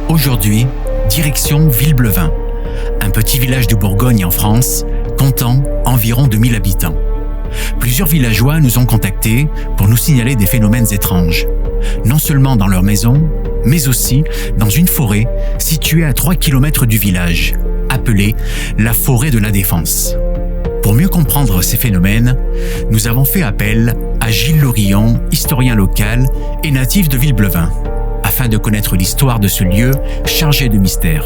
Aujourd'hui, direction Villeblevin, un petit village de Bourgogne en France, comptant environ 2000 habitants. Plusieurs villageois nous ont contactés pour nous signaler des phénomènes étranges, non seulement dans leur maison, mais aussi dans une forêt située à 3 km du village, appelée la forêt de la Défense. Pour mieux comprendre ces phénomènes, nous avons fait appel à Gilles Lorillon, historien local et natif de Villeblevin, afin de connaître l'histoire de ce lieu chargé de mystères.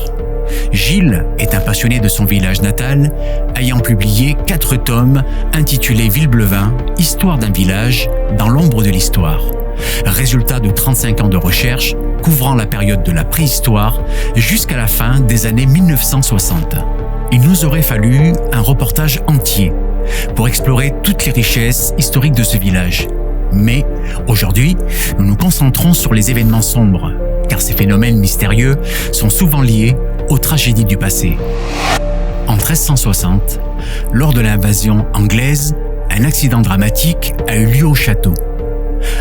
Gilles est un passionné de son village natal, ayant publié 4 tomes intitulés Villeblevin, Histoire d'un village dans l'ombre de l'histoire. Résultat de 35 ans de recherche couvrant la période de la préhistoire jusqu'à la fin des années 1960. Il nous aurait fallu un reportage entier pour explorer toutes les richesses historiques de ce village. Mais aujourd'hui, nous nous concentrons sur les événements sombres, car ces phénomènes mystérieux sont souvent liés aux tragédies du passé. En 1360, lors de l'invasion anglaise, un accident dramatique a eu lieu au château.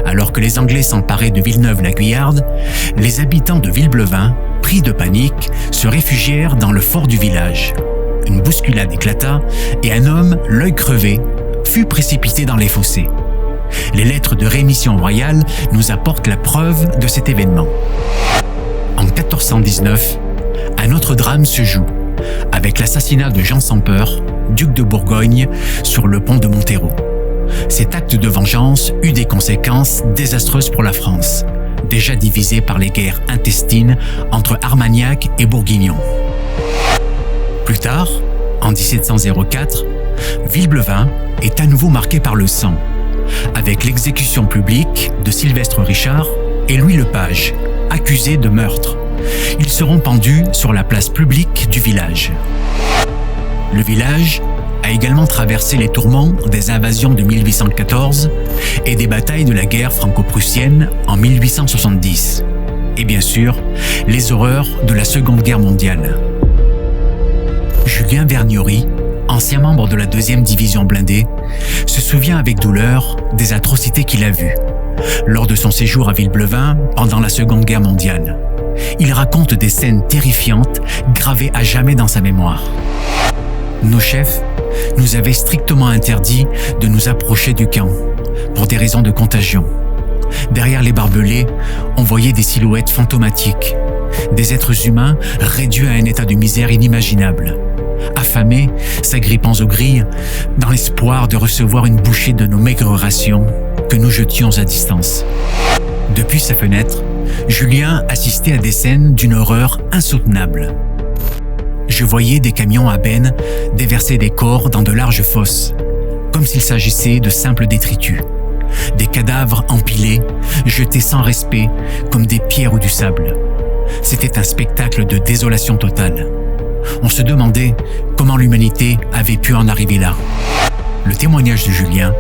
Alors que les Anglais s'emparaient de Villeneuve-la-Guyarde, les habitants de Villeblevin, pris de panique, se réfugièrent dans le fort du village. Une bousculade éclata et un homme, l'œil crevé, fut précipité dans les fossés. Les lettres de rémission royale nous apportent la preuve de cet événement. En 1419, un autre drame se joue, avec l'assassinat de Jean sans Peur, duc de Bourgogne, sur le pont de Monthérault. Cet acte de vengeance eut des conséquences désastreuses pour la France, déjà divisée par les guerres intestines entre Armagnac et Bourguignon. Plus tard, en 1704, Villeblevin est à nouveau marqué par le sang, avec l'exécution publique de Sylvestre Richard et Louis Lepage, accusés de meurtre. Ils seront pendus sur la place publique du village. Le village a également traversé les tourments des invasions de 1814 et des batailles de la guerre franco-prussienne en 1870. Et bien sûr, les horreurs de la Seconde Guerre mondiale. Julien Vergniaud, ancien membre de la 2e division blindée, se souvient avec douleur des atrocités qu'il a vues lors de son séjour à Villeblevin pendant la Seconde Guerre mondiale. Il raconte des scènes terrifiantes gravées à jamais dans sa mémoire. Nos chefs nous avaient strictement interdit de nous approcher du camp pour des raisons de contagion. Derrière les barbelés, on voyait des silhouettes fantomatiques, des êtres humains réduits à un état de misère inimaginable, affamés, s'agrippant aux grilles, dans l'espoir de recevoir une bouchée de nos maigres rations que nous jetions à distance. Depuis sa fenêtre, Julien assistait à des scènes d'une horreur insoutenable. Je voyais des camions à benne déverser des corps dans de larges fosses, comme s'il s'agissait de simples détritus. Des cadavres empilés, jetés sans respect, comme des pierres ou du sable. C'était un spectacle de désolation totale. On se demandait comment l'humanité avait pu en arriver là. Le témoignage de Julien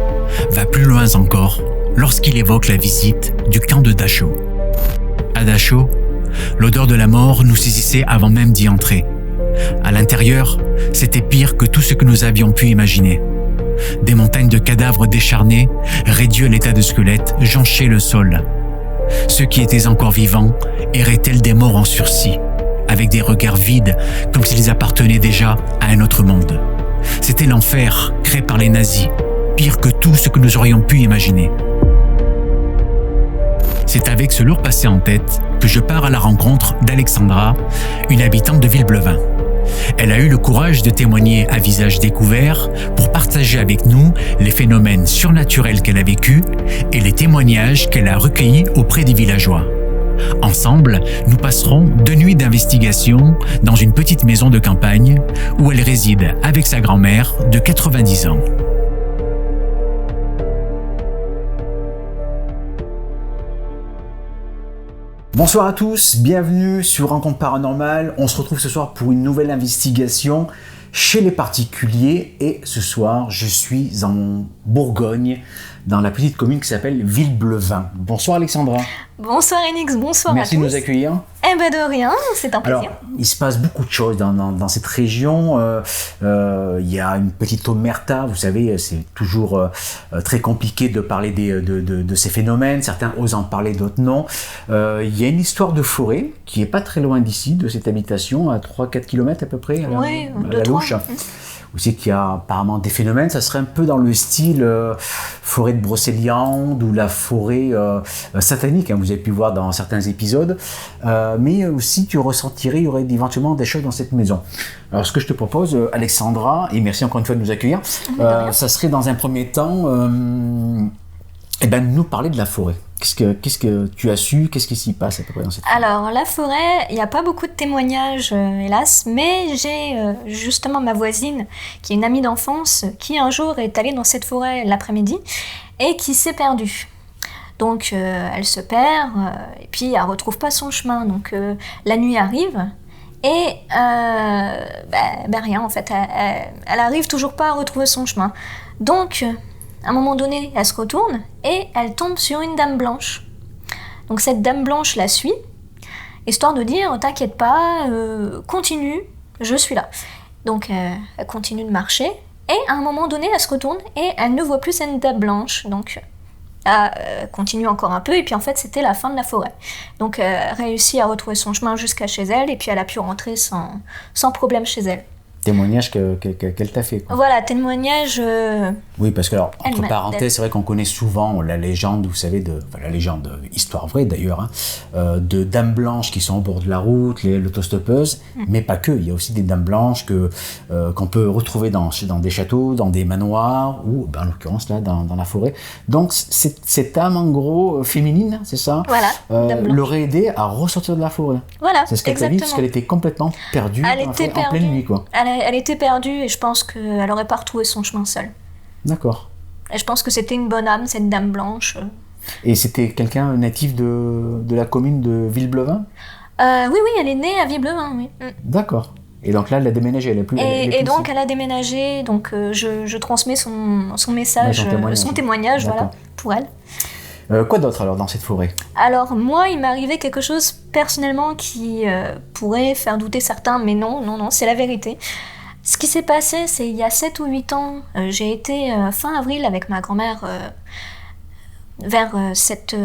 va plus loin encore lorsqu'il évoque la visite du camp de Dachau. À Dachau, l'odeur de la mort nous saisissait avant même d'y entrer. À l'intérieur, c'était pire que tout ce que nous avions pu imaginer. Des montagnes de cadavres décharnés, réduits à l'état de squelettes, jonchaient le sol. Ceux qui étaient encore vivants erraient tels des morts en sursis, avec des regards vides, comme s'ils appartenaient déjà à un autre monde. C'était l'enfer créé par les nazis, pire que tout ce que nous aurions pu imaginer. C'est avec ce lourd passé en tête que je pars à la rencontre d'Alexandra, une habitante de Villeblevin. Elle a eu le courage de témoigner à visage découvert pour partager avec nous les phénomènes surnaturels qu'elle a vécus et les témoignages qu'elle a recueillis auprès des villageois. Ensemble, nous passerons 2 nuits d'investigation dans une petite maison de campagne où elle réside avec sa grand-mère de 90 ans. Bonsoir à tous, bienvenue sur Rencontre Paranormale. On se retrouve ce soir pour une nouvelle investigation chez les particuliers. Et ce soir, je suis en Bourgogne, dans la petite commune qui s'appelle Villeblevin. Bonsoir Alexandra. Bonsoir Enix, bonsoir à tous. Merci de nous accueillir. Eh ben de rien, c'est un plaisir. Alors, il se passe beaucoup de choses dans cette région. Il y a une petite omerta, vous savez, c'est toujours très compliqué de parler de ces phénomènes. Certains osent en parler, d'autres non. Il y a une histoire de forêt qui est pas très loin d'ici, de cette habitation, à 3-4 km à peu près, à la louche. Vous savez qu'il y a apparemment des phénomènes, ça serait un peu dans le style forêt de Brocéliande ou la forêt satanique, hein, vous avez pu voir dans certains épisodes, mais aussi tu ressentirais, il y aurait éventuellement des choses dans cette maison. Alors ce que je te propose, Alexandra, et merci encore une fois de nous accueillir, ça serait dans un premier temps nous parler de la forêt. Qu'est-ce que tu as su? Qu'est-ce qui s'y passe à peu près dans cette forêt? Alors, la forêt, il n'y a pas beaucoup de témoignages, hélas, mais j'ai justement ma voisine, qui est une amie d'enfance, qui un jour est allée dans cette forêt l'après-midi et qui s'est perdue. Donc, elle se perd et puis elle ne retrouve pas son chemin. Donc, la nuit arrive et rien, en fait. Elle arrive toujours pas à retrouver son chemin. Donc, à un moment donné, elle se retourne et elle tombe sur une dame blanche. Donc cette dame blanche la suit, histoire de dire « T'inquiète pas, continue, je suis là ». Donc elle continue de marcher et à un moment donné, elle se retourne et elle ne voit plus cette dame blanche. Donc elle continue encore un peu et puis en fait, c'était la fin de la forêt. Donc elle réussit à retrouver son chemin jusqu'à chez elle et puis elle a pu rentrer sans problème chez elle. Témoignage qu'elle t'a fait, quoi. Voilà, témoignage... Oui, parce que, alors, entre parenthèses, c'est vrai qu'on connaît souvent la légende, vous savez, la légende, histoire vraie d'ailleurs, hein, de dames blanches qui sont au bord de la route, l'autostoppeuses, mais pas que. Il y a aussi des dames blanches qu'on peut retrouver dans des châteaux, dans des manoirs, ou en l'occurrence là, dans la forêt. Donc, cette âme, en gros, féminine, c'est ça, voilà, l'aurait aidé à ressortir de la forêt. Voilà, c'est ce qu'elle t'a dit, parce qu'elle était complètement perdue en pleine nuit, quoi. Elle était perdue et je pense qu'elle n'aurait pas retrouvé son chemin seule. D'accord. Et je pense que c'était une bonne âme, cette dame blanche. Et c'était quelqu'un natif de la commune de Villeblevin? Oui, elle est née à Villeblevin, oui. D'accord. Et donc là, elle a déménagé, elle est plus... donc elle a déménagé, donc je transmets son message, son témoignage, voilà, pour elle. Quoi d'autre alors dans cette forêt? Alors moi, il m'est arrivé quelque chose personnellement qui pourrait faire douter certains, mais non, c'est la vérité. Ce qui s'est passé, c'est il y a 7 ou 8 ans, j'ai été fin avril avec ma grand-mère vers cette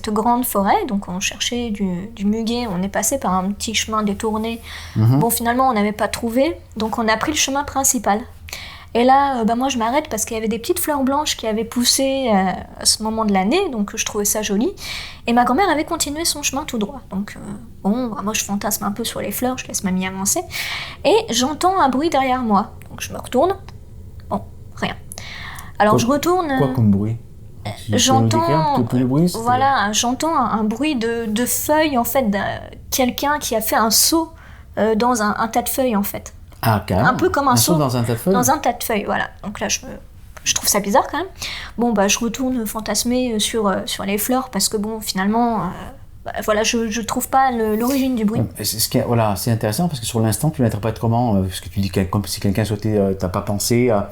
grande forêt, donc on cherchait du muguet, on est passé par un petit chemin détourné. Bon, finalement, on n'avait pas trouvé, donc on a pris le chemin principal. Et là, moi je m'arrête parce qu'il y avait des petites fleurs blanches qui avaient poussé à ce moment de l'année, donc je trouvais ça joli. Et ma grand-mère avait continué son chemin tout droit. Donc moi je fantasme un peu sur les fleurs, je laisse mamie avancer. Et j'entends un bruit derrière moi. Donc je me retourne. Bon, rien. Alors je retourne... Quoi comme bruit? J'entends un bruit de feuilles, en fait, quelqu'un qui a fait un saut dans un tas de feuilles, en fait. Ah, carrément. Un peu comme un saut dans un tas de feuilles. Dans un tas de feuilles, voilà. Donc là, je trouve ça bizarre quand même. Bon, je retourne fantasmer sur les fleurs parce que bon, finalement, je trouve pas l'origine du bruit. C'est intéressant parce que sur l'instant, tu l'interprètes comment? Parce que tu dis que si quelqu'un sautait, t'as pas pensé à,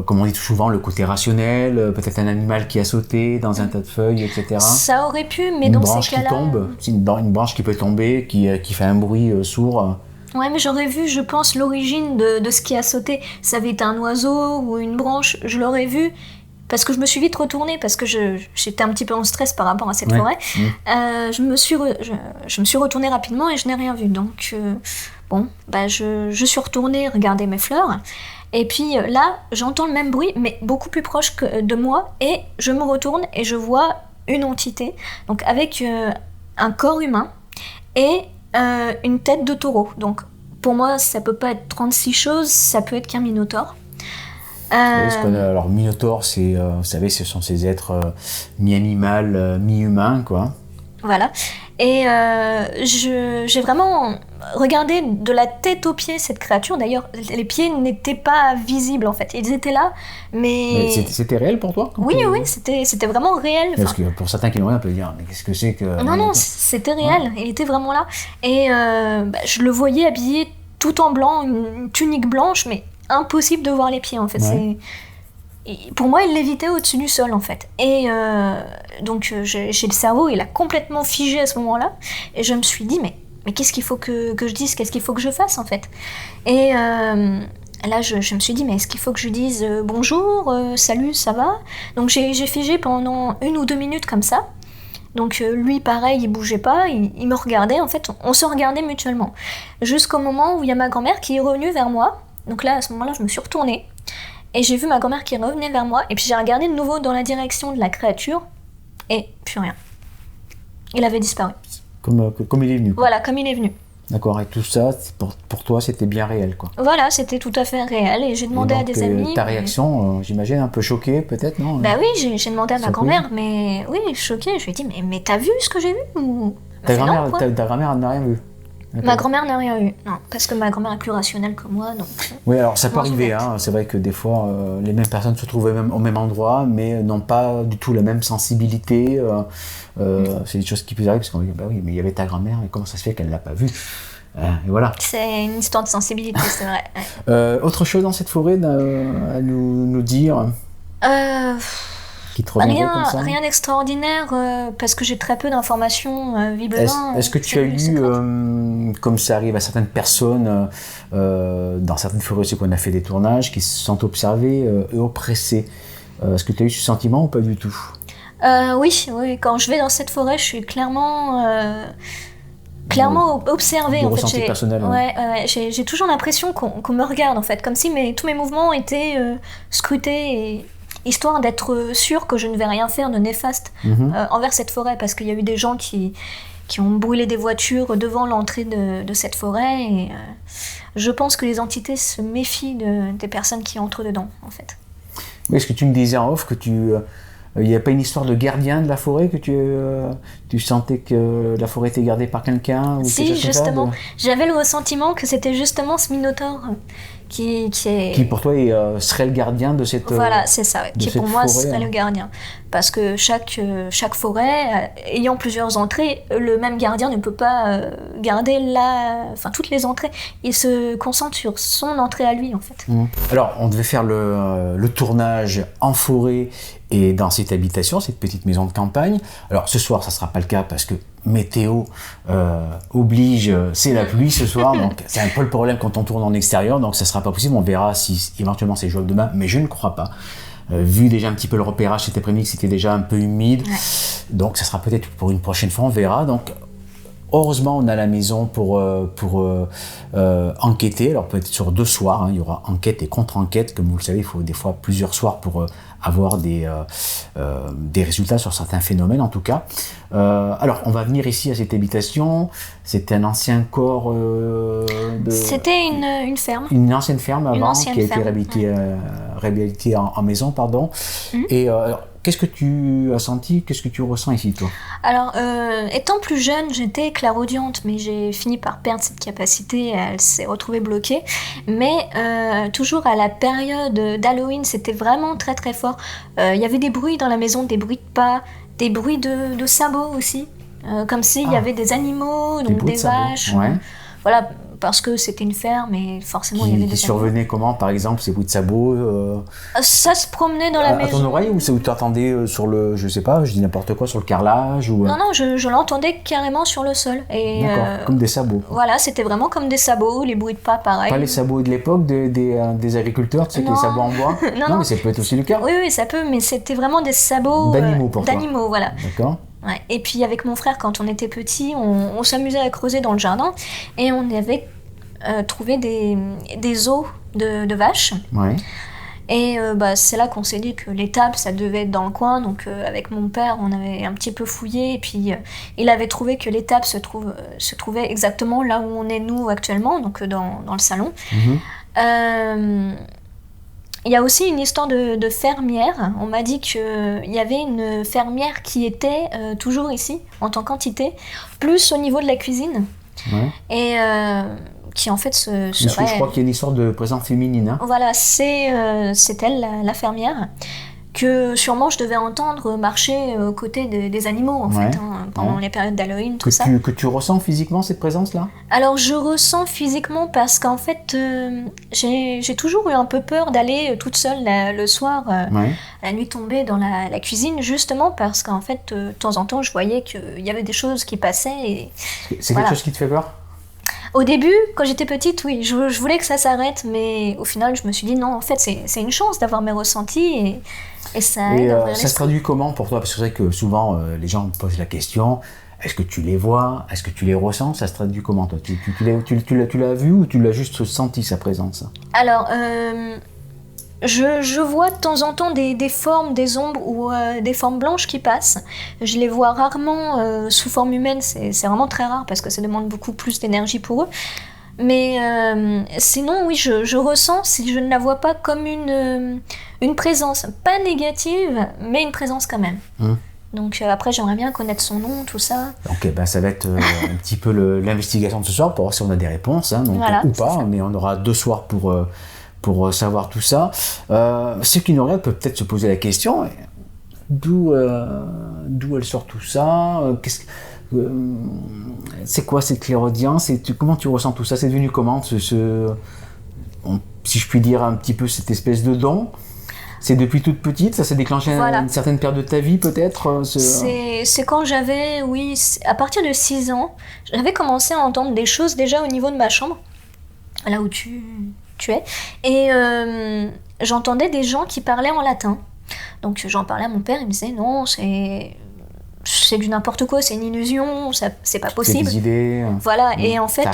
comme on dit tout souvent, le côté rationnel, peut-être un animal qui a sauté dans un tas de feuilles, etc. Ça aurait pu, mais dans ces cas-là... C'est une branche qui peut tomber, qui fait un bruit sourd. Ouais, mais j'aurais vu, je pense, l'origine de ce qui a sauté. Ça avait été un oiseau ou une branche, je l'aurais vu, parce que je me suis vite retournée, parce que j'étais un petit peu en stress par rapport à cette forêt. Je me suis retournée rapidement et je n'ai rien vu. Donc, je suis retournée regarder mes fleurs. Et puis là, j'entends le même bruit, mais beaucoup plus proche de moi, et je me retourne et je vois une entité, donc avec un corps humain et une tête de taureau. Donc pour moi, ça peut pas être 36 choses, ça peut être qu'un minotaure. Alors minotaure, c'est, vous savez, ce sont ces êtres mi-animal, mi-humain, quoi. Voilà. Et j'ai vraiment regardé de la tête aux pieds cette créature. D'ailleurs, les pieds n'étaient pas visibles en fait. Ils étaient là, mais c'était réel pour toi? Oui, c'était vraiment réel. Parce que pour certains qui n'ont rien, on peut dire, mais qu'est-ce que c'est que... Non, c'était réel. Il était vraiment là. Et je le voyais habillé tout en blanc, une tunique blanche, mais impossible de voir les pieds en fait. pour moi, il lévitait au-dessus du sol, en fait. Et donc, j'ai le cerveau, il a complètement figé à ce moment-là. Et je me suis dit, mais qu'est-ce qu'il faut que je dise? Qu'est-ce qu'il faut que je fasse, en fait? Et là, je me suis dit, mais est-ce qu'il faut que je dise bonjour, salut, ça va? Donc, j'ai figé pendant 1 ou 2 minutes comme ça. Donc, lui, pareil, il bougeait pas, il me regardait. En fait, on se regardait mutuellement. Jusqu'au moment où il y a ma grand-mère qui est revenue vers moi. Donc là, à ce moment-là, je me suis retournée. Et j'ai vu ma grand-mère qui revenait vers moi, et puis j'ai regardé de nouveau dans la direction de la créature, et plus rien. Il avait disparu. Comme il est venu. Voilà, comme il est venu. D'accord, et tout ça, pour toi, c'était bien réel, quoi. Voilà, c'était tout à fait réel, et j'ai demandé à des amis... Ta réaction, j'imagine, un peu choquée, peut-être, non? Bah oui, j'ai demandé à ma grand-mère, mais oui, choquée, je lui ai dit, mais t'as vu ce que j'ai vu ou... Ta grand-mère n'a rien vu? Ma grand-mère n'a rien eu, non, parce que ma grand-mère est plus rationnelle que moi, donc... Oui, alors ça peut arriver, hein. C'est vrai que des fois, les mêmes personnes se trouvent au même endroit, mais n'ont pas du tout la même sensibilité. C'est des choses qui peuvent arriver, parce qu'on dit, bah oui, mais il y avait ta grand-mère, et comment ça se fait qu'elle ne l'a pas vue? Et voilà. C'est une histoire de sensibilité, c'est vrai. Autre chose dans cette forêt à nous dire qui te reviendrait comme ça? Rien d'extraordinaire, parce que j'ai très peu d'informations, visiblement. Est-ce que tu as eu, comme ça arrive à certaines personnes, dans certaines forêts aussi qu'on a fait des tournages, qui se sentent observées et oppressées, est-ce que tu as eu ce sentiment ou pas du tout? Oui, quand je vais dans cette forêt, je suis clairement observée. Du en ressenti fait, personnel. j'ai toujours l'impression qu'on me regarde, en fait, comme si tous mes mouvements étaient scrutés, histoire d'être sûre que je ne vais rien faire de néfaste envers cette forêt, parce qu'il y a eu des gens qui ont brûlé des voitures devant l'entrée de cette forêt, et je pense que les entités se méfient des personnes qui entrent dedans, en fait. Oui, est-ce que tu me disais en off que il n'y a pas une histoire de gardien de la forêt, que tu sentais que la forêt était gardée par quelqu'un ou Si, justement. J'avais le ressentiment que c'était justement ce minotaure qui pour toi serait le gardien de cette Voilà, c'est ça, qui pour moi forêt, serait le gardien. Parce que chaque forêt, ayant plusieurs entrées, le même gardien ne peut pas garder toutes les entrées. Il se concentre sur son entrée à lui, en fait. Alors, on devait faire le tournage en forêt et dans cette habitation, cette petite maison de campagne. Alors, ce soir, ça ne sera pas le cas parce que météo oblige, c'est la pluie ce soir, donc c'est un peu le problème quand on tourne en extérieur, donc ça sera pas possible. On verra si éventuellement c'est jouable demain, mais je ne crois pas. Vu déjà un petit peu le repérage cet après-midi, que c'était déjà un peu humide, donc ça sera peut-être pour une prochaine fois, on verra. Donc heureusement, on a la maison pour enquêter. Alors peut-être sur 2 soirs, il y aura enquête et contre-enquête. Comme vous le savez, il faut des fois plusieurs soirs pour avoir des résultats sur certains phénomènes, en tout cas. Alors, on va venir ici à cette habitation. C'était un ancien corps C'était une ferme. Une ancienne ferme avant, qui a été réhabilitée en maison, pardon. Et qu'est-ce que tu as senti, qu'est-ce que tu ressens ici, toi? Alors, étant plus jeune, j'étais clairaudiente, mais j'ai fini par perdre cette capacité, elle s'est retrouvée bloquée. Mais toujours à la période d'Halloween, c'était vraiment très très fort. Il y avait des bruits dans la maison, des bruits de pas, des bruits de sabots aussi, comme s'il y avait des animaux, donc des vaches. Voilà, parce que c'était une ferme et forcément il y avait des qui survenaient comment, par exemple, ces bruits de sabots Ça se promenait dans la maison. À ton oreille, ou tu entendais sur le, je sais pas, je dis n'importe quoi, sur le carrelage ou... Non, je l'entendais carrément sur le sol. D'accord, comme des sabots. Voilà, c'était vraiment comme des sabots, les bruits de pas, pareil. Pas les sabots de l'époque des agriculteurs, tu sais, les sabots en bois? non, mais ça peut être aussi le cas. Oui, ça peut, mais c'était vraiment des sabots... D'animaux pour toi. D'animaux, voilà. D'accord. Ouais. Et puis avec mon frère, quand on était petits, on s'amusait à creuser dans le jardin et on avait trouvé des os de vaches. Ouais. Et c'est là qu'on s'est dit que l'étable, ça devait être dans le coin. Donc avec mon père, on avait un petit peu fouillé et puis il avait trouvé que l'étable se trouvait exactement là où on est nous actuellement, donc dans le salon. Il y a aussi une histoire de fermière. On m'a dit qu'il y avait une fermière qui était toujours ici, en tant qu'entité, plus au niveau de la cuisine. Ouais. Et qui en fait serait... Je crois qu'il y a une histoire de présence féminine. Hein. Voilà, c'est elle, la fermière. que sûrement je devais entendre marcher aux côtés des animaux, en fait, pendant les périodes d'Halloween, tout ça. Que tu ressens physiquement cette présence-là ? Alors, je ressens physiquement parce qu'en fait, j'ai toujours eu un peu peur d'aller toute seule le soir, la nuit tombée, dans la cuisine, justement parce qu'en fait, de temps en temps, je voyais qu'il y avait des choses qui passaient. Et c'est quelque chose qui te fait peur ? Au début, quand j'étais petite, oui, je voulais que ça s'arrête, mais au final, je me suis dit non, en fait, c'est une chance d'avoir mes ressentis et ça aide à ouvrir ça se traduit comment pour toi ? Parce que c'est vrai que souvent, les gens me posent la question, est-ce que tu les vois ? Est-ce que tu les ressens ? Ça se traduit comment, toi ? Tu l'as vu ou tu l'as juste senti, sa présence ? Alors, je vois de temps en temps des formes, des ombres ou des formes blanches qui passent. Je les vois rarement sous forme humaine, c'est vraiment très rare parce que ça demande beaucoup plus d'énergie pour eux. Mais sinon, oui, je ressens, si je ne la vois pas, comme une présence, pas négative, mais une présence quand même. Donc après, j'aimerais bien connaître son nom, tout ça. Donc ça va être un petit peu l'investigation de ce soir pour voir si on a des réponses, donc, voilà, ou pas, mais on aura 2 soirs pour savoir tout ça. Ceux qui nous regardent peuvent peut-être se poser la question, d'où elle sort tout ça, c'est quoi cette clairaudience, comment tu ressens tout ça, c'est devenu comment, si je puis dire un petit peu cette espèce de don? C'est depuis toute petite, ça s'est déclenché à une certaine période de ta vie peut-être C'est quand j'avais, à partir de 6 ans, j'avais commencé à entendre des choses déjà au niveau de ma chambre, là où tu es, et j'entendais des gens qui parlaient en latin. Donc j'en parlais à mon père, il me disait non, c'est du n'importe quoi, c'est une illusion, c'est pas possible. C'est des idées. Voilà, et en fait,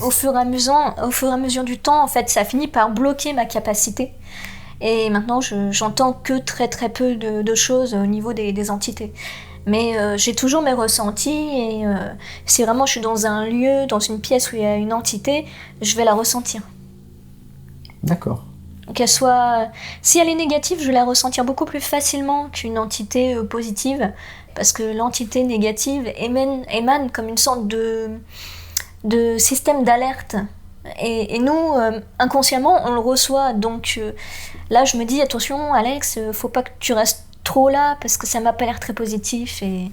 au fur et à mesure du temps, en fait, ça finit par bloquer ma capacité. Et maintenant, j'entends que très très peu de choses au niveau des entités. Mais j'ai toujours mes ressentis et si vraiment je suis dans un lieu, dans une pièce où il y a une entité, je vais la ressentir. D'accord. Qu'elle soit... Si elle est négative, je vais la ressentir beaucoup plus facilement qu'une entité positive, parce que l'entité négative émane comme une sorte de système d'alerte. Et nous, inconsciemment, on le reçoit. Donc là, je me dis, attention, Alex, faut pas que tu restes trop là, parce que ça m'a pas l'air très positif. Et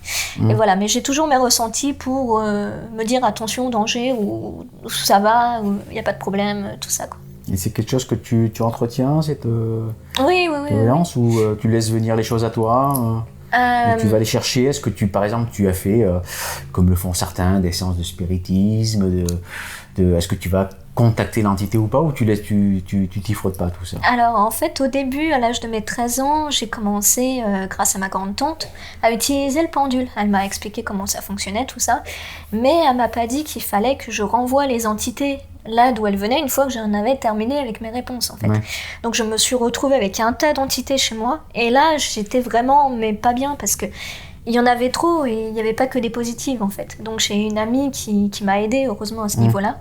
voilà, mais j'ai toujours mes ressentis pour me dire, attention, danger, ou ça va, ou il n'y a pas de problème, tout ça, quoi. Et c'est quelque chose que tu entretiens, cette oui. Ou tu laisses venir les choses à toi ou tu vas les chercher? Est-ce que par exemple, tu as fait, comme le font certains, des séances de spiritisme, est-ce que tu vas contacter l'entité ou pas, ou tu t'y frottes pas tout ça? Alors en fait, au début, à l'âge de mes 13 ans, j'ai commencé, grâce à ma grande-tante, à utiliser le pendule. Elle m'a expliqué comment ça fonctionnait, tout ça, mais elle m'a pas dit qu'il fallait que je renvoie les entités là d'où elles venaient une fois que j'en avais terminé avec mes réponses, en fait. Ouais. Donc je me suis retrouvée avec un tas d'entités chez moi, et là j'étais vraiment, mais pas bien, parce que il y en avait trop et il n'y avait pas que des positives, en fait. Donc j'ai une amie qui m'a aidée, heureusement, à ce niveau-là.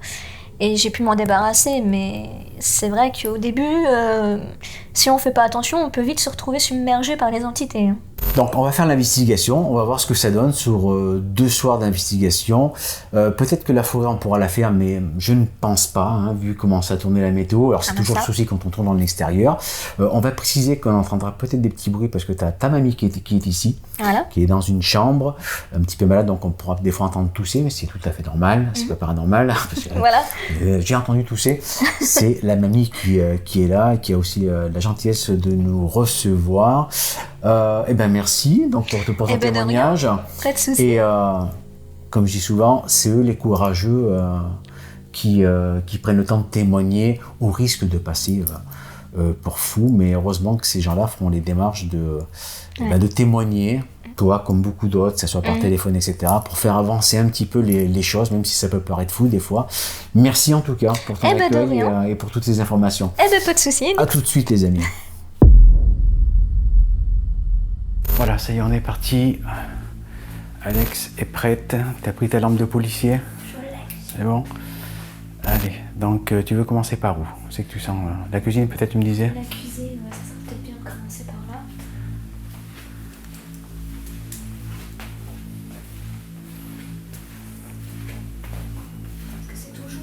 Et j'ai pu m'en débarrasser, mais c'est vrai qu'au début, si on ne fait pas attention, on peut vite se retrouver submergé par les entités. Donc on va faire l'investigation, on va voir ce que ça donne sur 2 soirs d'investigation. Peut-être que la forêt on pourra la faire, mais je ne pense pas, vu comment ça a tourné la météo. Alors c'est toujours le souci quand on tourne dans l'extérieur. On va préciser qu'on entendra peut-être des petits bruits parce que tu as ta mamie qui est ici, qui est dans une chambre, un petit peu malade, donc on pourra des fois entendre tousser, mais c'est tout à fait normal, c'est pas paranormal. Parce que, j'ai entendu tousser, c'est la mamie qui est là, qui a aussi la gentillesse de nous recevoir. Merci donc pour ton témoignage. Pas de souci. Et comme je dis souvent, c'est eux les courageux qui prennent le temps de témoigner au risque de passer pour fous, mais heureusement que ces gens-là feront les démarches de témoigner, toi comme beaucoup d'autres, que ce soit par téléphone, etc., pour faire avancer un petit peu les choses, même si ça peut paraître fou des fois. Merci en tout cas pour ton accueil et pour toutes ces informations. Pas de souci. À tout de suite les amis. Voilà, ça y est, on est parti. Alex est prête. T'as pris ta lampe de policier? Je l'ai. C'est bon? Allez, donc tu veux commencer par où? C'est que tu sens la cuisine, peut-être tu me disais? La cuisine, ça serait peut-être bien de commencer par là. Parce que c'est toujours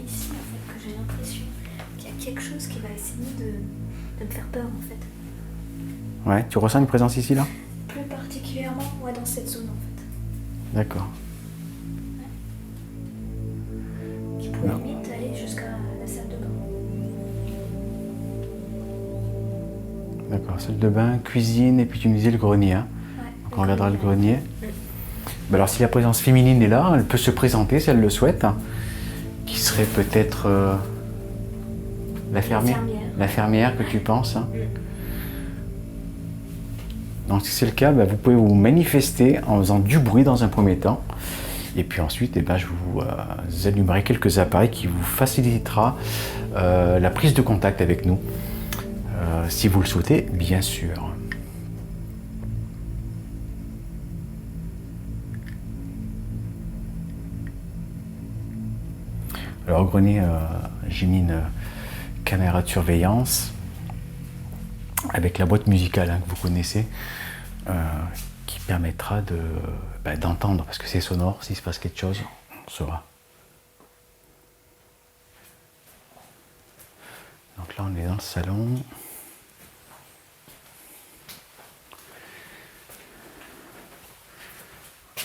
ici, en fait, que j'ai l'impression qu'il y a quelque chose qui va essayer de me faire peur, en fait. Ouais, tu ressens une présence ici, là? Plus particulièrement, ouais, dans cette zone en fait. D'accord. Qui pourrait limite aller jusqu'à la salle de bain. D'accord, salle de bain, cuisine, et puis tu me disais le grenier. Hein. Ouais, Donc on regardera le grenier. Ben alors si la présence féminine est là, elle peut se présenter si elle le souhaite. Hein. Qui serait peut-être l'infirmière. L'infirmière que tu penses. Hein. Donc si c'est le cas, ben, vous pouvez vous manifester en faisant du bruit dans un premier temps. Et puis ensuite, eh ben, je vous allumerai quelques appareils qui vous facilitera la prise de contact avec nous. Si vous le souhaitez, bien sûr. Alors au grenier, j'ai mis une caméra de surveillance avec la boîte musicale que vous connaissez, qui permettra d'entendre, parce que c'est sonore, s'il se passe quelque chose, on saura. Donc là on est dans le salon.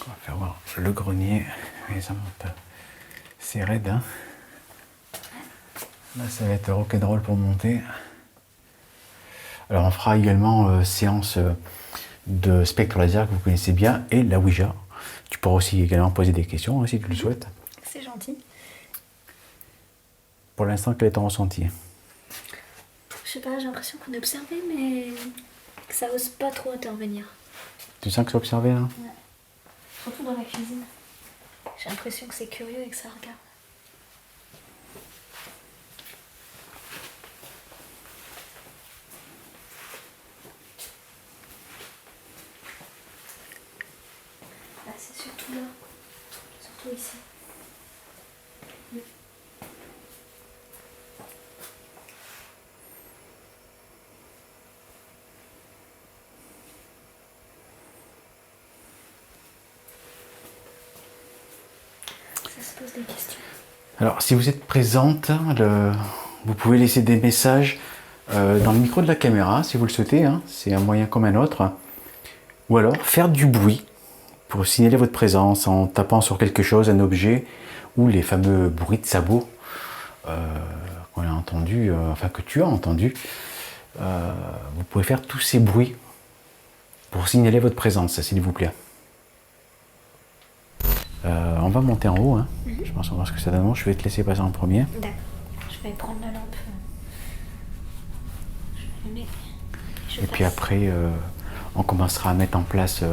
On va faire voir le grenier, mais ça monte, c'est raide. Hein. Là ça va être rock'n'roll pour monter. Alors on fera également séance de spectre laser que vous connaissez bien et la Ouija. Tu pourras aussi également poser des questions hein, si tu le souhaites. C'est gentil. Pour l'instant, quel est ton ressenti? Je sais pas, j'ai l'impression qu'on est observé, mais que ça ose pas trop intervenir. Tu sens que c'est observé là? Ouais. Surtout dans la cuisine. J'ai l'impression que c'est curieux et que ça regarde. Là, c'est surtout là. Surtout ici. Ça se pose des questions. Alors, si vous êtes présente, vous pouvez laisser des messages dans le micro de la caméra, si vous le souhaitez. Hein, c'est un moyen comme un autre. Ou alors, faire du bruit pour signaler votre présence en tapant sur quelque chose, un objet, ou les fameux bruits de sabots qu'on a entendu, enfin que tu as entendu. Vous pouvez faire tous ces bruits pour signaler votre présence, s'il vous plaît. On va monter en haut, hein. Je pense qu'on va voir ce que ça donne. Je vais te laisser passer en premier. D'accord. Je vais prendre la lampe. Je vais allumer. Et puis après, on commencera à mettre en place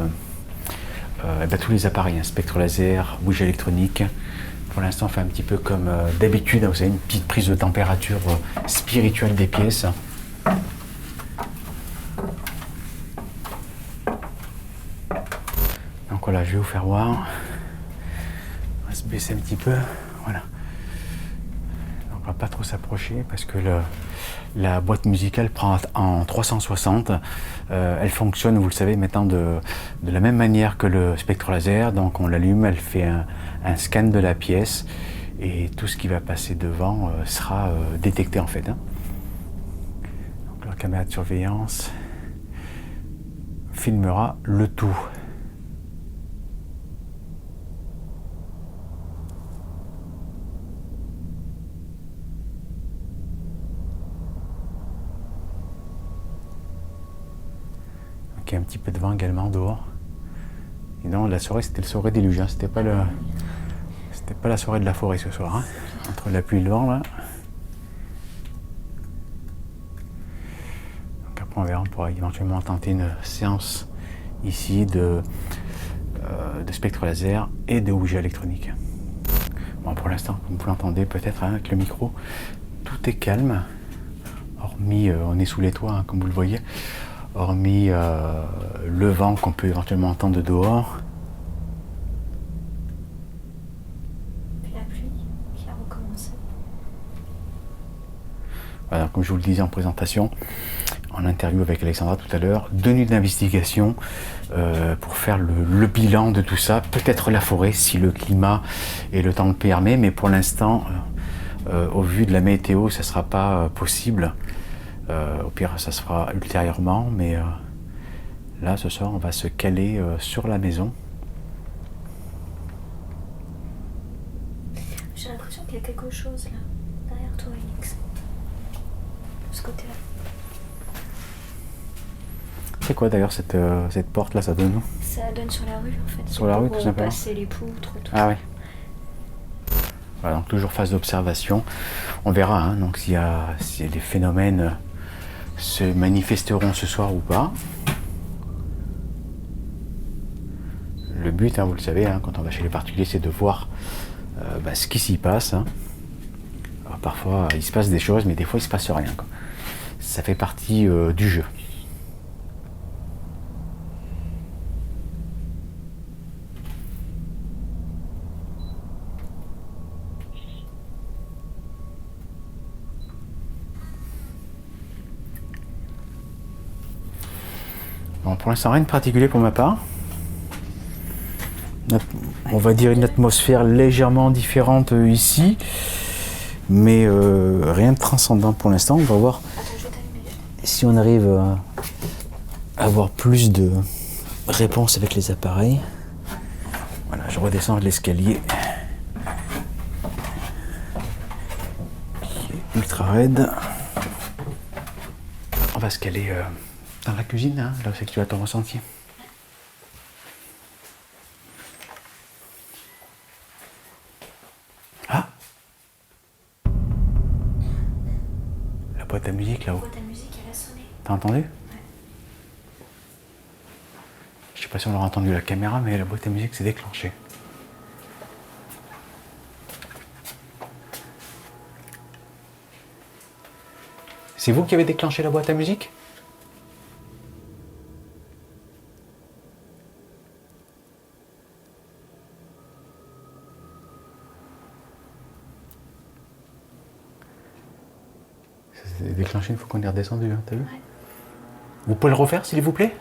tous les appareils, hein, spectre laser, bougie électronique. Pour l'instant, on fait un petit peu comme d'habitude. Vous savez, une petite prise de température spirituelle des pièces. Donc voilà, je vais vous faire voir. On va se baisser un petit peu. Voilà. Donc, on va pas trop s'approcher parce que la boîte musicale prend en 360. Elle fonctionne, vous le savez, maintenant de la même manière que le spectre laser. Donc on l'allume, elle fait un scan de la pièce et tout ce qui va passer devant sera détecté en fait. Hein. Donc la caméra de surveillance filmera le tout. Il y a un petit peu de vent également dehors. Et non, la soirée c'était le soirée déluge, hein. C'était pas la soirée de la forêt ce soir, hein. Entre la pluie et le vent là. Donc après on verra, on pourra éventuellement tenter une séance ici de spectre laser et de bougie électronique. Bon, pour l'instant, comme vous l'entendez peut-être hein, avec le micro, tout est calme, hormis on est sous les toits, hein, comme vous le voyez. Hormis le vent qu'on peut éventuellement entendre de dehors. Puis la pluie qui a recommencé. Voilà, comme je vous le disais en présentation, en interview avec Alexandra tout à l'heure, 2 nuits d'investigation pour faire le bilan de tout ça. Peut-être la forêt si le climat et le temps le permet, mais pour l'instant, au vu de la météo, ça ne sera pas possible. Au pire, ça se fera ultérieurement, mais Là, ce soir, on va se caler sur la maison. J'ai l'impression qu'il y a quelque chose là, derrière toi, Alex. De ce côté-là. C'est quoi d'ailleurs cette porte là, ça donne où? Ça donne sur la rue en fait. Sur la rue, tout Pour simplement. passer les poutres, tout. Ah oui. Voilà, donc toujours phase d'observation. On verra hein, donc si les phénomènes se manifesteront ce soir ou pas. Le but, hein, vous le savez, hein, quand on va chez les particuliers, c'est de voir ce qui s'y passe. Hein. Alors, parfois, il se passe des choses, mais des fois, il se passe rien, quoi. Ça fait partie du jeu. Bon, pour l'instant, rien de particulier pour ma part. On va dire une atmosphère légèrement différente ici, mais rien de transcendant pour l'instant. On va voir si on arrive à avoir plus de réponses avec les appareils. Voilà, je redescends l'escalier qui est ultra raide. On va se caler dans la cuisine, hein, là où c'est que tu as ton ressenti. Ah! La boîte à musique là-haut. La boîte à musique, elle a sonné. T'as entendu? Ouais. Je sais pas si on aura entendu la caméra, mais la boîte à musique s'est déclenchée. C'est vous qui avez déclenché la boîte à musique? Ça s'est déclenché une fois qu'on est redescendu, hein, t'as vu? Ouais. Vous pouvez le refaire, s'il vous plaît?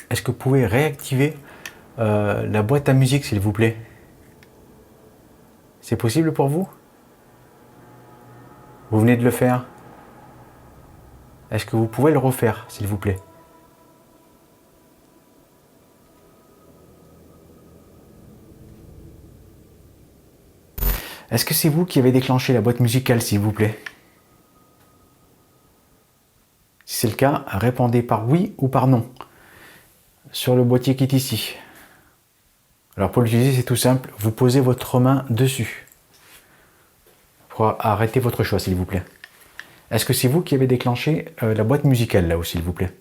Est-ce que vous pouvez réactiver la boîte à musique, s'il vous plaît? C'est possible pour vous? Vous venez de le faire. Est-ce que vous pouvez le refaire, s'il vous plaît? Est-ce que c'est vous qui avez déclenché la boîte musicale, s'il vous plaît? Si c'est le cas, répondez par oui ou par non sur le boîtier qui est ici. Alors pour l'utiliser, c'est tout simple. Vous posez votre main dessus pour arrêter votre choix, s'il vous plaît. Est-ce que c'est vous qui avez déclenché la boîte musicale là-haut, s'il vous plaît?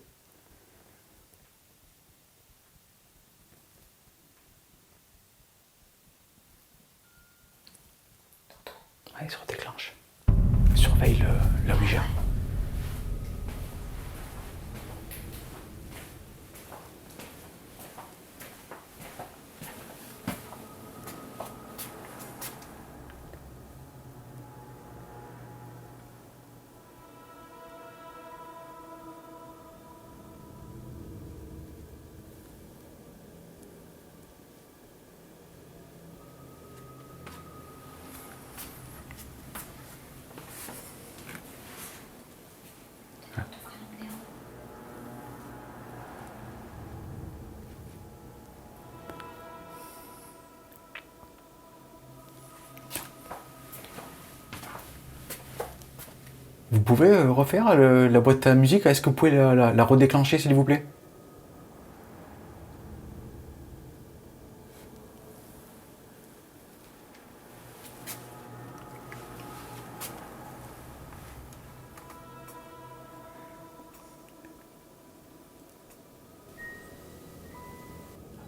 Allez, il se redéclenche. Surveille la Ouija. Vous pouvez refaire la boîte à musique? Est-ce que vous pouvez la redéclencher, s'il vous plaît?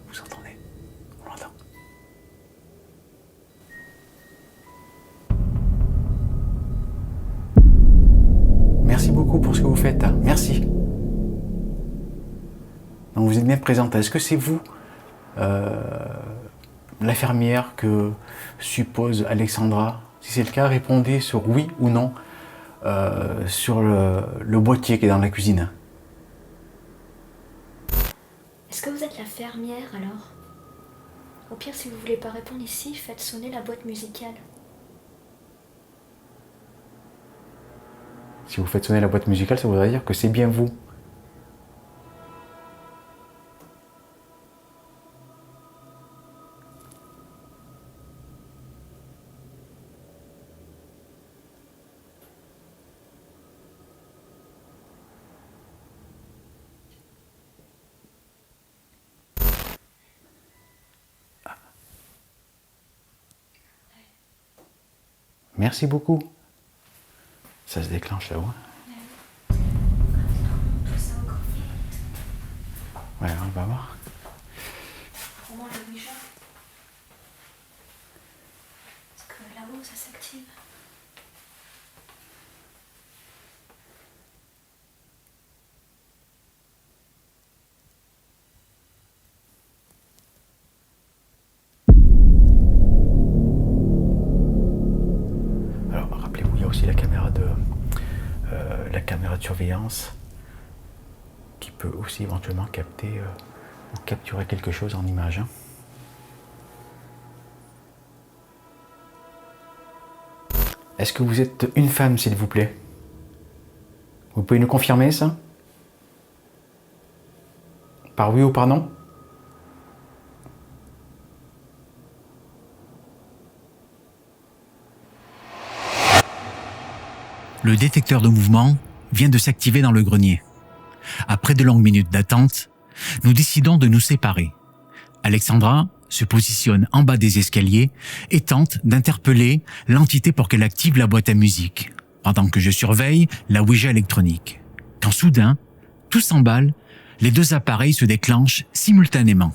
Vous entendez? On l'entend. Merci beaucoup pour ce que vous faites. Merci. Donc vous êtes bien présente. Est-ce que c'est vous, l'infirmière que suppose Alexandra? Si c'est le cas, répondez sur oui ou non sur le boîtier qui est dans la cuisine. Est-ce que vous êtes la fermière alors? Au pire, si vous voulez pas répondre ici, faites sonner la boîte musicale. Si vous faites sonner la boîte musicale, ça voudrait dire que c'est bien vous. Merci beaucoup. Ça se déclenche là-haut. Ouais, on va voir. On mange le Ouija. Parce que là-haut, ça s'active. Alors, rappelez-vous, il y a aussi la caméra de surveillance qui peut aussi éventuellement capter ou capturer quelque chose en image. Hein. Est-ce que vous êtes une femme, s'il vous plaît? Vous pouvez nous confirmer ça? Par oui ou par non? Le détecteur de mouvement vient de s'activer dans le grenier. Après de longues minutes d'attente, nous décidons de nous séparer. Alexandra se positionne en bas des escaliers et tente d'interpeller l'entité pour qu'elle active la boîte à musique, pendant que je surveille la Ouija électronique. Quand soudain, tout s'emballe, les deux appareils se déclenchent simultanément.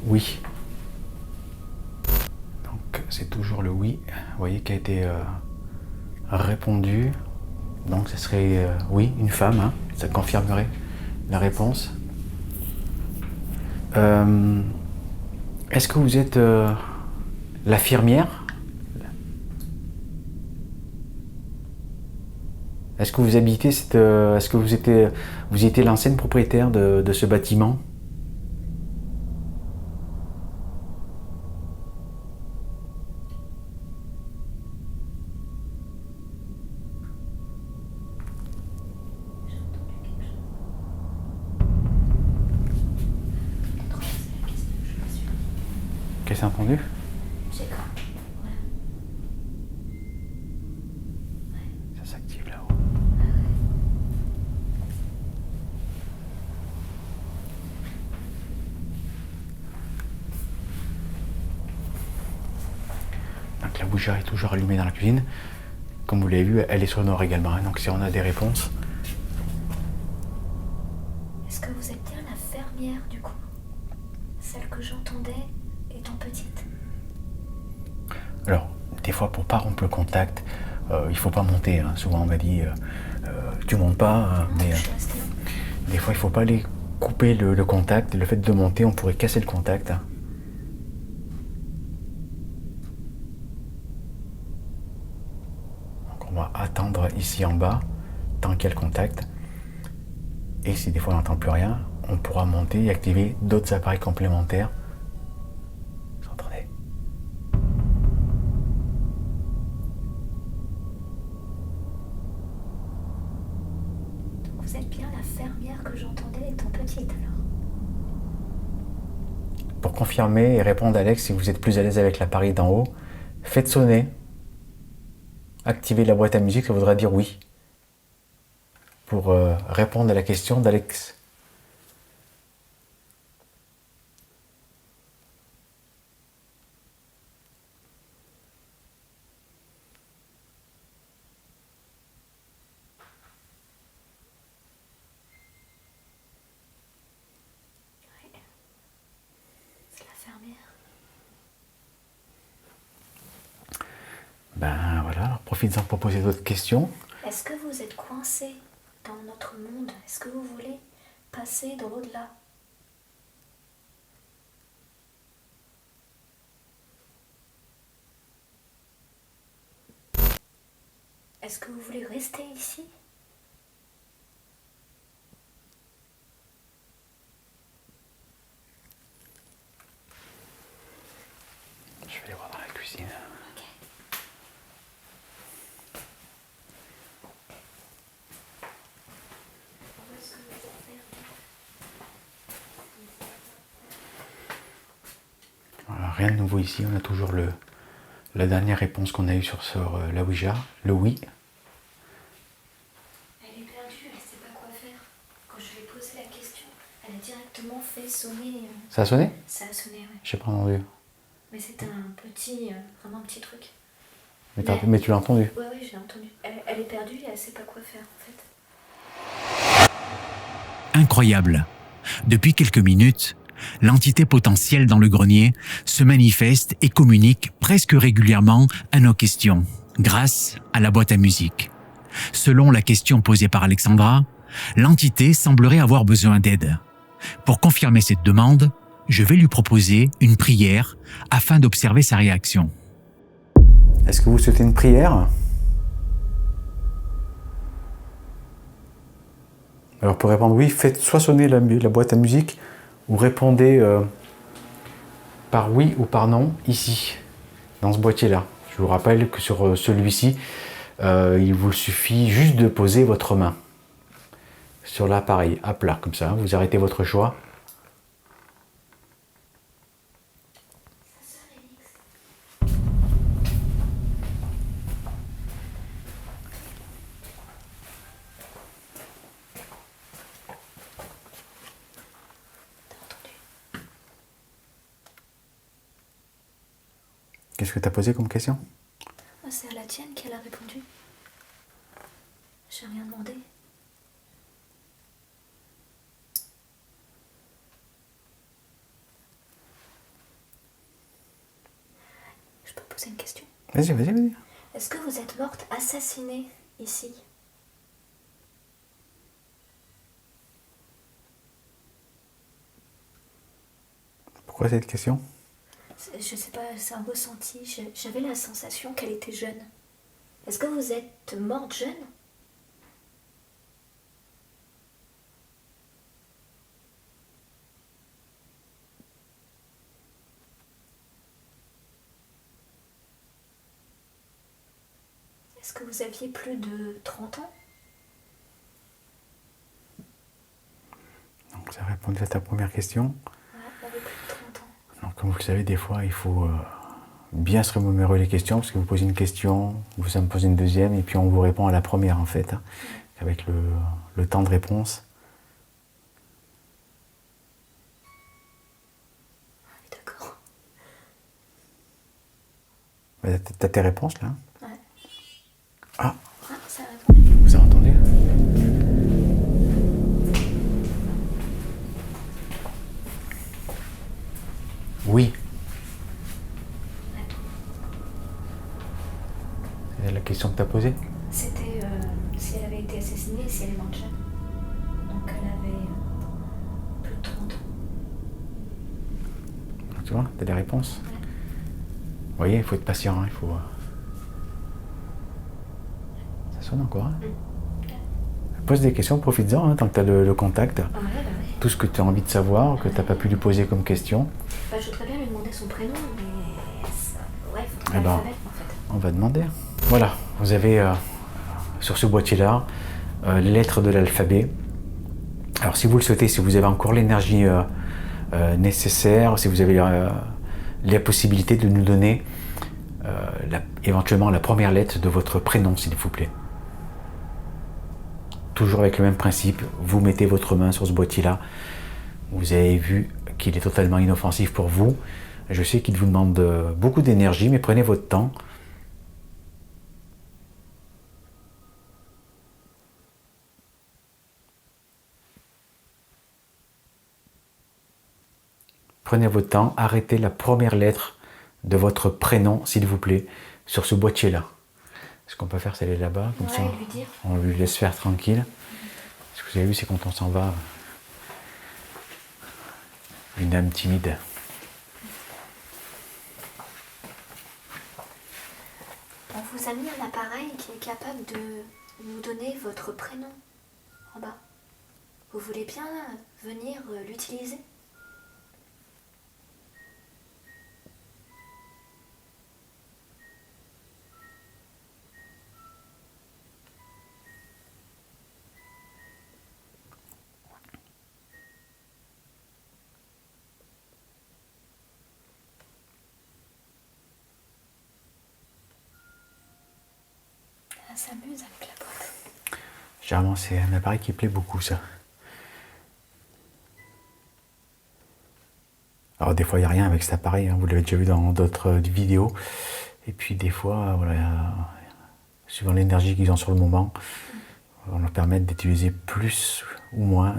Oui. Donc c'est toujours le oui, vous voyez, qui a été répondu. Donc ce serait oui, une femme, hein, ça confirmerait la réponse. Est-ce que vous êtes l'infirmière? Est-ce que vous habitez est-ce que vous étiez l'ancienne propriétaire de ce bâtiment? Qu'est-ce que t'as entendu? C'est quand? Voilà. Ça s'active là-haut. Donc la bougie est toujours allumée dans la cuisine. Comme vous l'avez vu, elle est sonore également. Hein. Donc si on a des réponses. Est-ce que vous êtes bien la fermière du coup? Celle que j'entendais étant petite? Alors, des fois, pour pas rompre le contact, il faut pas monter. Hein. Souvent, on m'a dit, tu montes pas, Non, mais je suis restée là. des fois, il faut pas aller couper le contact. Le fait de monter, on pourrait casser le contact. Hein. Donc, on va attendre ici en bas, tant qu'il y a le contact. Et si des fois, on n'entend plus rien, on pourra monter et activer d'autres appareils complémentaires. Vous entendez? Vous êtes bien la fermière que j'entendais étant petite alors? Pour confirmer et répondre à Alex, si vous êtes plus à l'aise avec l'appareil d'en haut, faites sonner, activez la boîte à musique, ça voudra dire oui. Pour répondre à la question d'Alex. C'est la fermière. Ben voilà, alors profitez-en pour poser d'autres questions. Est-ce que vous êtes coincé dans notre monde? Est-ce que vous voulez passer dans l'au-delà? Est-ce que vous voulez rester ici? Je vais aller voir dans la cuisine. Ok. Voilà, rien de nouveau ici, on a toujours la dernière réponse qu'on a eue sur la Ouija, le oui. Elle est perdue, elle ne sait pas quoi faire. Quand je lui ai posé la question, elle a directement fait sonner. Ça a sonné? Ça a sonné, oui. Je sais pas entendu. Mais c'était un petit, vraiment un petit truc. Mais tu l'as entendu? Oui, oui, je l'ai entendu. Elle est perdue et elle ne sait pas quoi faire, en fait. Incroyable. Depuis quelques minutes, l'entité potentielle dans le grenier se manifeste et communique presque régulièrement à nos questions, grâce à la boîte à musique. Selon la question posée par Alexandra, l'entité semblerait avoir besoin d'aide. Pour confirmer cette demande, je vais lui proposer une prière afin d'observer sa réaction. Est-ce que vous souhaitez une prière? Alors pour répondre oui, faites soit sonner la boîte à musique ou répondez par oui ou par non ici, dans ce boîtier-là. Je vous rappelle que sur celui-ci, il vous suffit juste de poser votre main sur l'appareil à plat, comme ça. Vous arrêtez votre choix. Qu'est-ce que tu as posé comme question? C'est à la tienne qu'elle a répondu. J'ai rien demandé. Je peux poser une question? Vas-y, vas-y, vas-y. Est-ce que vous êtes morte assassinée ici? Pourquoi cette question? Je sais pas, c'est un ressenti. J'avais la sensation qu'elle était jeune. Est-ce que vous êtes morte jeune? Est-ce que vous aviez plus de 30 ans? Donc, ça a répondu à ta première question. Ouais, elle avait plus de 30 ans. Donc, comme vous le savez, des fois, il faut bien se remémorer les questions, parce que vous posez une question, vous en posez une deuxième, et puis on vous répond à la première, en fait, hein, avec le temps de réponse. D'accord. T'as tes réponses, là? Ouais. Ah, Ah, ça a répondu. vous avez entendu? Oui. C'est la question que tu as posée? C'était si elle avait été assassinée et si elle est morte jeune. Donc elle avait plus de 30 ans. Tu vois, tu as des réponses? Ouais. Vous voyez, il faut être patient, hein, il faut... Ça sonne encore, hein? Pose des questions, profites-en, hein, tant que tu as le contact. Ah ouais, bah ouais. Tout ce que tu as envie de savoir, que tu n'as pas pu lui poser comme question. Bah, je voudrais bien lui demander son prénom, mais ça... ouais, il faut Eh ben, l'alphabet en fait. On va demander. Voilà, vous avez sur ce boîtier-là les lettres de l'alphabet. Alors si vous le souhaitez, si vous avez encore l'énergie nécessaire, si vous avez la possibilité de nous donner éventuellement la première lettre de votre prénom, s'il vous plaît. Toujours avec le même principe, vous mettez votre main sur ce boîtier-là. Vous avez vu qu'il est totalement inoffensif pour vous. Je sais qu'il vous demande beaucoup d'énergie, mais prenez votre temps. Prenez votre temps, arrêtez la première lettre de votre prénom, s'il vous plaît, sur ce boîtier-là. Ce qu'on peut faire, c'est aller là-bas, comme ça, lui dire. on lui laisse faire tranquille. Ce que vous avez vu, c'est quand on s'en va, une âme timide. On vous a mis un appareil qui est capable de nous donner votre prénom en bas. Vous voulez bien venir l'utiliser ? Elle s'amuse avec la boîte. Généralement, c'est un appareil qui plaît beaucoup, ça. Alors, des fois, il n'y a rien avec cet appareil, hein, vous l'avez déjà vu dans d'autres vidéos. Et puis, des fois, voilà, suivant l'énergie qu'ils ont sur le moment, on leur permet d'utiliser plus ou moins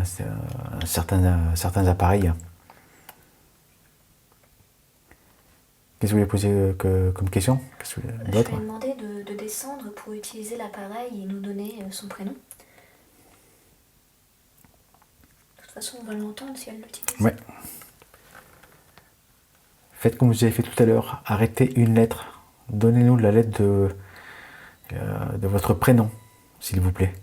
certains appareils. Qu'est-ce que vous voulez poser comme question? Je lui ai demandé de descendre pour utiliser l'appareil et nous donner son prénom. De toute façon, on va l'entendre si elle l'utilise. Ouais. Faites comme vous avez fait tout à l'heure. Arrêtez une lettre. Donnez-nous la lettre de votre prénom, s'il vous plaît.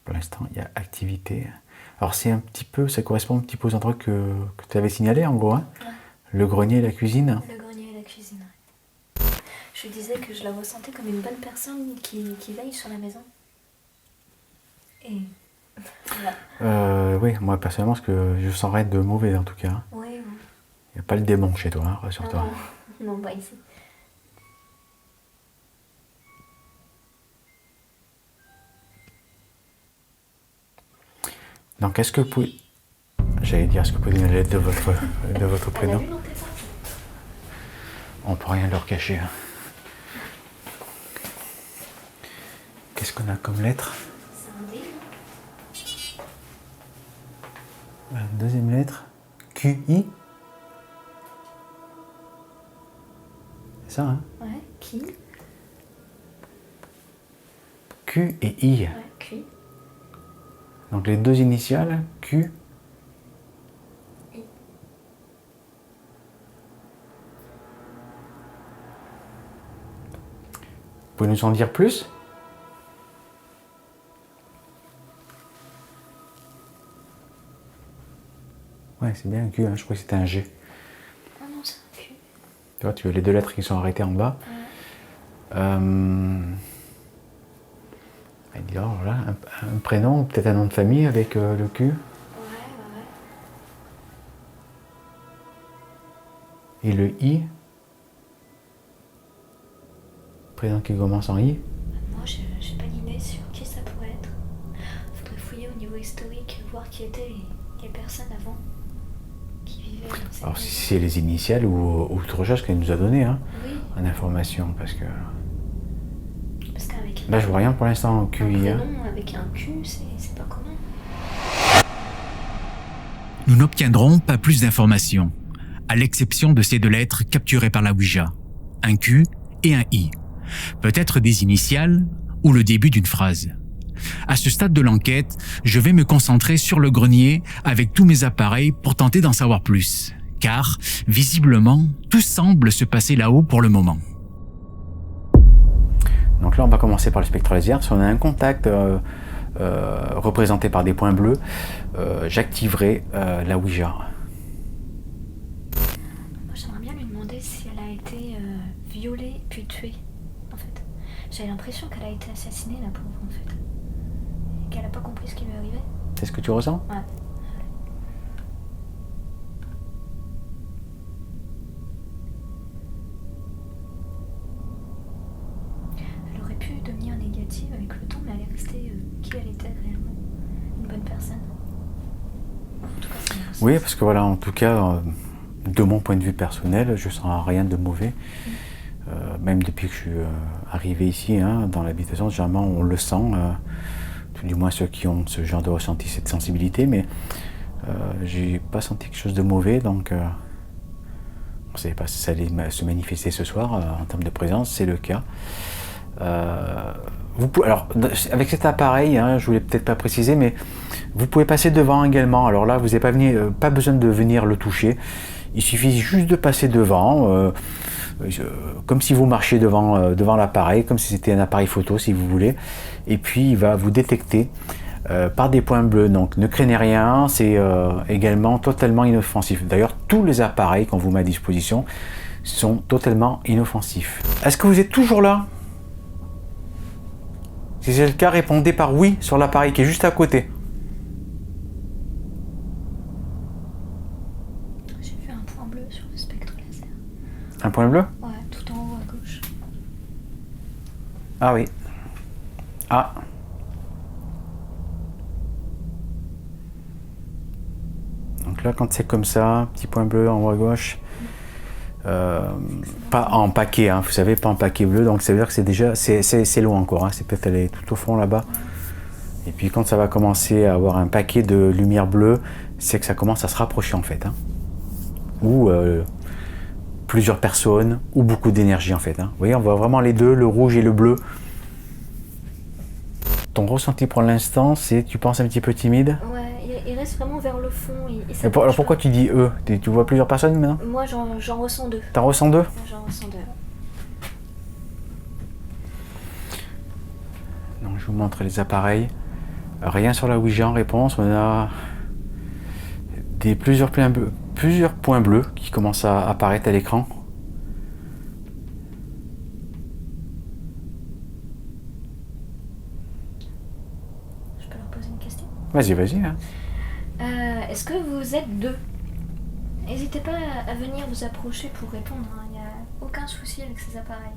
Pour l'instant, il y a activité. Alors c'est un petit peu, ça correspond un petit peu aux endroits que tu avais signalé en gros, hein. Ouais. Le grenier et la cuisine. Le grenier et la cuisine, ouais. Je disais que je la ressentais comme une bonne personne qui veille sur la maison. Et voilà. Oui, moi personnellement, parce que je sens rien de mauvais en tout cas. Oui, oui. Il n'y a pas le démon chez toi, hein, rassure-toi. Non, pas ici. Donc, est-ce que vous pouvez... J'allais dire, est-ce que vous pouvez donner la lettre de votre prénom? On ne peut rien leur cacher. Hein. Qu'est-ce qu'on a comme lettre? C'est un D. La deuxième lettre, QI. C'est ça, hein? Ouais, qui? Q et I. Ouais, Q. Donc les deux initiales, Q. I. Vous pouvez nous en dire plus? Ouais, c'est bien un Q, hein. Je crois que c'était un G. Ah non, c'est un Q. Tu vois, tu as les deux lettres qui sont arrêtées en bas. Ouais. Alors là, un prénom, peut-être un nom de famille avec le Q. Ouais. Et le I. Prénom qui commence en I. Moi, j'ai pas d'idée sur qui ça pourrait être. Faudrait fouiller au niveau historique, voir qui étaient les personnes avant qui vivaient dans cette Alors maison. si c'est les initiales ou autre chose qu'elle nous a donné, hein, Oui, en information, parce que... parce qu'avec Là, je vois rien pour l'instant en un QI. Hein. prénom avec un Q, c'est pas commun. Nous n'obtiendrons pas plus d'informations, à l'exception de ces deux lettres capturées par la Ouija, un Q et un I, peut-être des initiales ou le début d'une phrase. À ce stade de l'enquête, je vais me concentrer sur le grenier avec tous mes appareils pour tenter d'en savoir plus, car, visiblement, tout semble se passer là-haut pour le moment. Donc là, on va commencer par le spectre laser. Si on a un contact représenté par des points bleus, j'activerai la Ouija. Moi, j'aimerais bien lui demander si elle a été violée puis tuée, en fait. J'ai l'impression qu'elle a été assassinée, la pauvre, en fait. Et qu'elle a pas compris ce qui lui arrivait. C'est ce que tu ressens? Ouais. Elle aurait pu devenir négative avec le temps, mais elle est restée qui elle était réellement. Une bonne personne. En tout cas, c'est mon Oui, sens. parce que voilà, en tout cas, de mon point de vue personnel, je sens rien de mauvais. Même depuis que je suis arrivé ici, hein, dans l'habitation, généralement on le sent, tout du moins ceux qui ont ce genre de ressenti, cette sensibilité, mais J'ai pas senti quelque chose de mauvais, donc on ne savait pas si ça allait se manifester ce soir en termes de présence, c'est le cas. Alors, avec cet appareil, hein, je voulais peut-être pas préciser, mais vous pouvez passer devant également. Alors là, vous n'avez pas besoin de venir le toucher. Il suffit juste de passer devant, comme si vous marchiez devant l'appareil, comme si c'était un appareil photo, si vous voulez. Et puis, il va vous détecter par des points bleus. Donc, ne craignez rien, c'est également totalement inoffensif. D'ailleurs, tous les appareils qu'on vous met à disposition sont totalement inoffensifs. Est-ce que vous êtes toujours là ? Si c'est le cas, répondez par oui sur l'appareil qui est juste à côté. J'ai vu un point bleu sur le spectre laser. Un point bleu ? Ouais, tout en haut à gauche. Ah oui. Ah. Donc là, quand c'est comme ça, petit point bleu en haut à gauche, pas en paquet, hein, vous savez, pas en paquet bleu, donc ça veut dire que c'est loin encore, hein, c'est peut-être aller tout au fond là-bas. Et puis quand ça va commencer à avoir un paquet de lumière bleue, c'est que ça commence à se rapprocher en fait, hein. Ou plusieurs personnes, ou beaucoup d'énergie en fait, hein. Vous voyez, on voit vraiment les deux, le rouge et le bleu. Ton ressenti pour l'instant, c'est, tu penses un petit peu timide? Ouais, il reste vraiment vers le fond. Alors pourquoi tu dis eux? Tu vois plusieurs personnes maintenant? Moi, j'en ressens deux. T'en ressens deux? J'en ressens deux. Donc je vous montre les appareils. Rien sur la Ouija en réponse. On a plusieurs points bleus qui commencent à apparaître à l'écran. Je peux leur poser une question? Vas-y. Hein. Est-ce que vous êtes deux? N'hésitez pas à venir vous approcher pour répondre, hein. Il n'y a aucun souci avec ces appareils.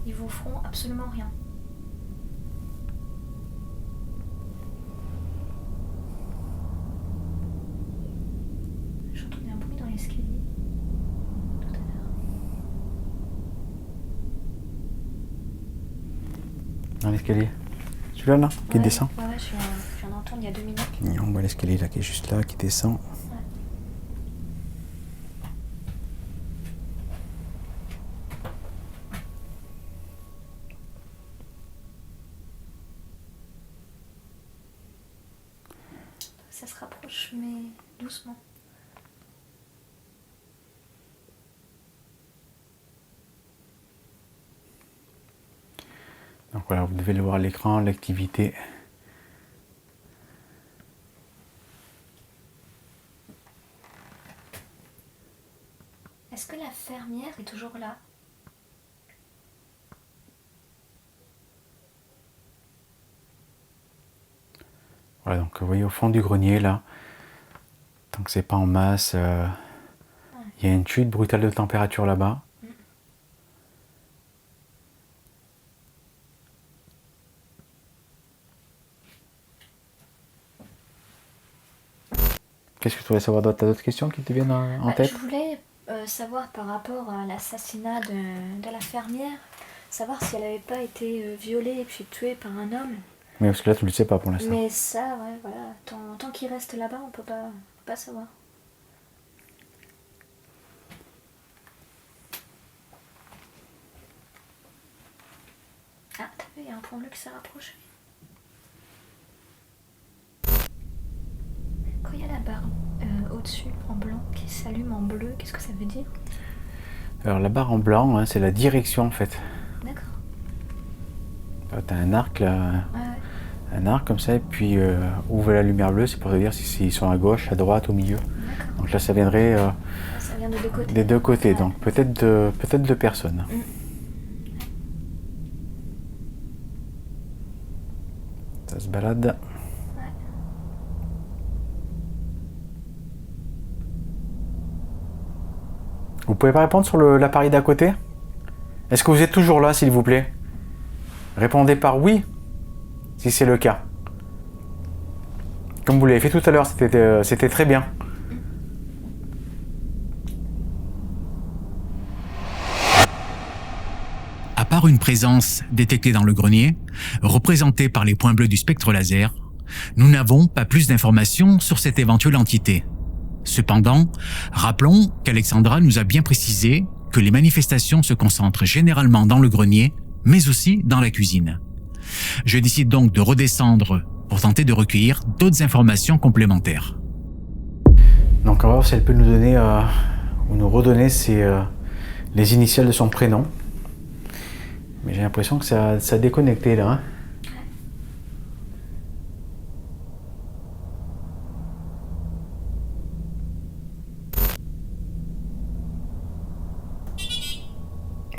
Ils vous feront absolument rien. J'entendais un bruit dans l'escalier tout à l'heure. Dans l'escalier. Celui-là, là, qui descend? Ouais, je viens d'entendre il y a 2 minutes. Et on voit l'escalier là qui est juste là, qui descend. Ça se rapproche, mais doucement. Donc voilà, vous devez le voir à l'écran, l'activité. Est-ce que la fermière est toujours là? Voilà, donc vous voyez au fond du grenier là, tant que c'est pas en masse, il y a une chute brutale de température là-bas. Qu'est-ce que tu voudrais savoir d'autre? T'as d'autres questions qui te viennent en tête? Je voulais savoir par rapport à l'assassinat de la fermière, savoir si elle n'avait pas été violée et puis tuée par un homme. Mais parce que là tu le sais pas pour l'instant. Mais ça, ouais, voilà, tant qu'il reste là-bas, on peut pas savoir. Ah, t'as vu, il y a un point bleu qui s'est rapproché. Quand il y a la barre au-dessus en blanc qui s'allume en bleu, qu'est-ce que ça veut dire? Alors la barre en blanc, hein, c'est la direction en fait. D'accord. T'as un arc là, Ouais. un arc comme ça, et puis où va la lumière bleue, c'est pour te dire s'ils sont à gauche, à droite, au milieu. D'accord. Donc là ça viendrait Ça vient de deux côtés. des deux côtés, Ouais. donc peut-être deux personnes. Ça se balade. Vous pouvez pas répondre sur l'appareil d'à côté? Est-ce que vous êtes toujours là, s'il vous plaît? Répondez par oui, si c'est le cas. Comme vous l'avez fait tout à l'heure, c'était très bien. À part une présence détectée dans le grenier, représentée par les points bleus du spectre laser, nous n'avons pas plus d'informations sur cette éventuelle entité. Cependant, rappelons qu'Alexandra nous a bien précisé que les manifestations se concentrent généralement dans le grenier, mais aussi dans la cuisine. Je décide donc de redescendre pour tenter de recueillir d'autres informations complémentaires. Donc on va voir si elle peut nous donner ou nous redonner les initiales de son prénom. Mais j'ai l'impression que ça a déconnecté là. Hein.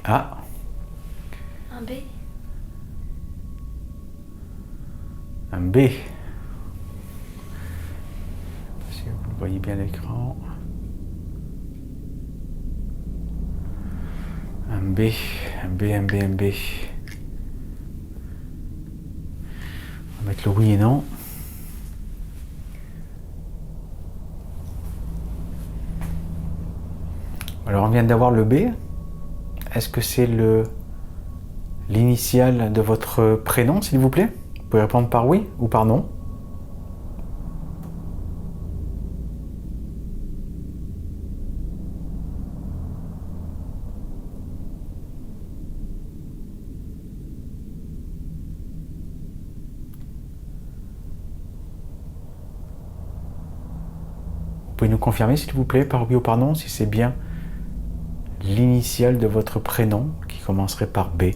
Ah. Un B. Un B. Si vous le voyez bien à l'écran. Un B. Un B. On va mettre le oui et non. Alors on vient d'avoir le B. Est-ce que c'est l'initiale de votre prénom, s'il vous plaît? Vous pouvez répondre par oui ou par non. Vous pouvez nous confirmer, s'il vous plaît, par oui ou par non, si c'est bien l'initiale de votre prénom qui commencerait par B.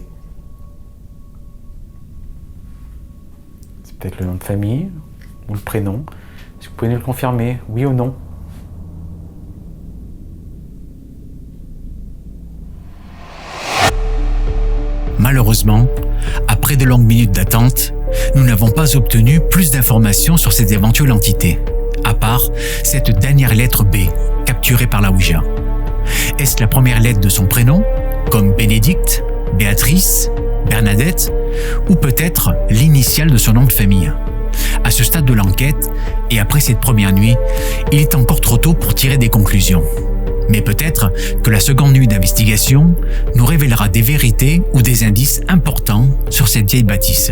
C'est peut-être le nom de famille ou le prénom. Est-ce que vous pouvez nous le confirmer, oui ou non? Malheureusement, après de longues minutes d'attente, nous n'avons pas obtenu plus d'informations sur cette éventuelle entité, à part cette dernière lettre B, capturée par la Ouija. Est-ce la première lettre de son prénom, comme Bénédicte, Béatrice, Bernadette, ou peut-être l'initiale de son nom de famille? À ce stade de l'enquête, et après cette première nuit, il est encore trop tôt pour tirer des conclusions. Mais peut-être que la seconde nuit d'investigation nous révélera des vérités ou des indices importants sur cette vieille bâtisse.